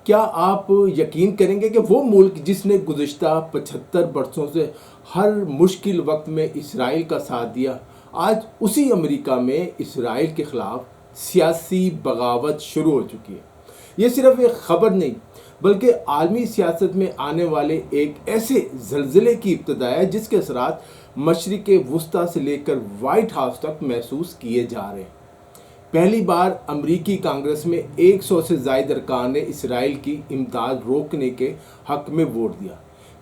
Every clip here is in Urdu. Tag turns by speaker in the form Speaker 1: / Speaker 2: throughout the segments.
Speaker 1: کیا آپ یقین کریں گے کہ وہ ملک جس نے گزشتہ 75 برسوں سے ہر مشکل وقت میں اسرائیل کا ساتھ دیا، آج اسی امریکہ میں اسرائیل کے خلاف سیاسی بغاوت شروع ہو چکی ہے؟ یہ صرف ایک خبر نہیں بلکہ عالمی سیاست میں آنے والے ایک ایسے زلزلے کی ابتدا ہے جس کے اثرات مشرق وسطیٰ سے لے کر وائٹ ہاؤس تک محسوس کیے جا رہے ہیں۔ پہلی بار امریکی کانگریس میں 100 سے زائد ارکان نے اسرائیل کی امداد روکنے کے حق میں ووٹ دیا۔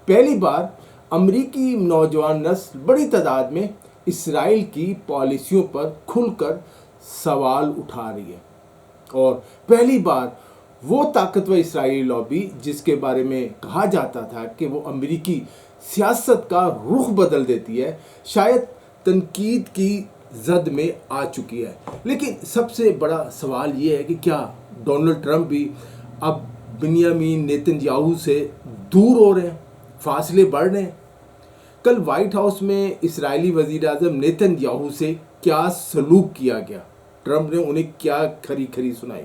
Speaker 1: پہلی بار امریکی نوجوان نسل بڑی تعداد میں اسرائیل کی پالیسیوں پر کھل کر سوال اٹھا رہی ہے، اور پہلی بار وہ طاقتور اسرائیلی لابی جس کے بارے میں کہا جاتا تھا کہ وہ امریکی سیاست کا رخ بدل دیتی ہے، شاید تنقید کی زد میں آ چکی ہے۔ لیکن سب سے بڑا سوال یہ ہے کہ کیا ڈونلڈ ٹرمپ بھی اب بنیامین نیتن یاہو سے دور ہو رہے ہیں، فاصلے بڑھ رہے ہیں؟ کل وائٹ ہاؤس میں اسرائیلی وزیر اعظم نیتن یاہو سے کیا سلوک کیا گیا؟ ٹرمپ نے انہیں کیا کھری کھری سنائی؟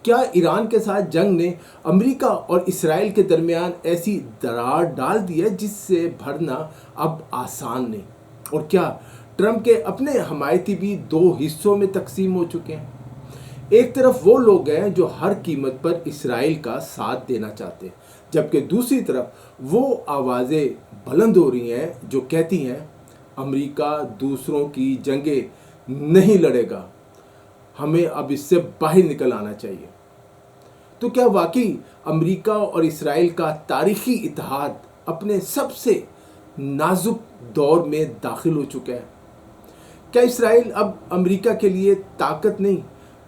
Speaker 1: کیا ایران کے ساتھ جنگ نے امریکہ اور اسرائیل کے درمیان ایسی دراڑ ڈال دی ہے جس سے بھرنا اب آسان نہیں؟ اور کیا ٹرمپ کے اپنے حمایتی بھی دو حصوں میں تقسیم ہو چکے ہیں؟ ایک طرف وہ لوگ ہیں جو ہر قیمت پر اسرائیل کا ساتھ دینا چاہتے ہیں، جبکہ دوسری طرف وہ آوازیں بلند ہو رہی ہیں جو کہتی ہیں امریکہ دوسروں کی جنگیں نہیں لڑے گا، ہمیں اب اس سے باہر نکل آنا چاہیے۔ تو کیا واقعی امریکہ اور اسرائیل کا تاریخی اتحاد اپنے سب سے نازک دور میں داخل ہو چکا ہے؟ کیا اسرائیل اب امریکہ کے لیے طاقت نہیں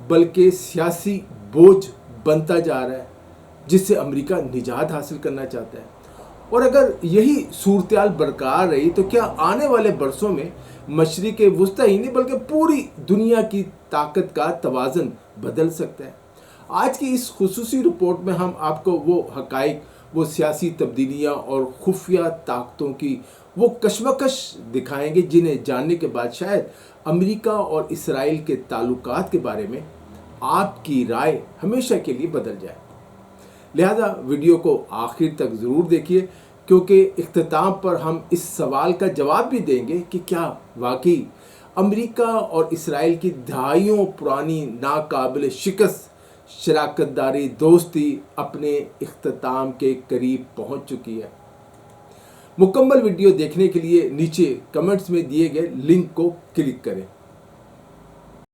Speaker 1: بلکہ سیاسی بوجھ بنتا جا رہا ہے جس سے امریکہ نجات حاصل کرنا چاہتا ہے؟ اور اگر یہی صورتحال برقرار رہی تو کیا آنے والے برسوں میں مشرق وسطیٰ ہی نہیں بلکہ پوری دنیا کی طاقت کا توازن بدل سکتا ہے؟ آج کی اس خصوصی رپورٹ میں ہم آپ کو وہ حقائق، وہ سیاسی تبدیلیاں اور خفیہ طاقتوں کی وہ کشمکش دکھائیں گے جنہیں جاننے کے بعد شاید امریکہ اور اسرائیل کے تعلقات کے بارے میں آپ کی رائے ہمیشہ کے لیے بدل جائے۔ لہذا ویڈیو کو آخر تک ضرور دیکھیے، کیونکہ اختتام پر ہم اس سوال کا جواب بھی دیں گے کہ کیا واقعی امریکہ اور اسرائیل کی دہائیوں پرانی ناقابل شکست شراکت داری دوستی اپنے اختتام کے قریب پہنچ چکی ہے۔ مکمل ویڈیو دیکھنے کے لیے نیچے کمنٹس میں دیے گئے لنک کو کلک کریں۔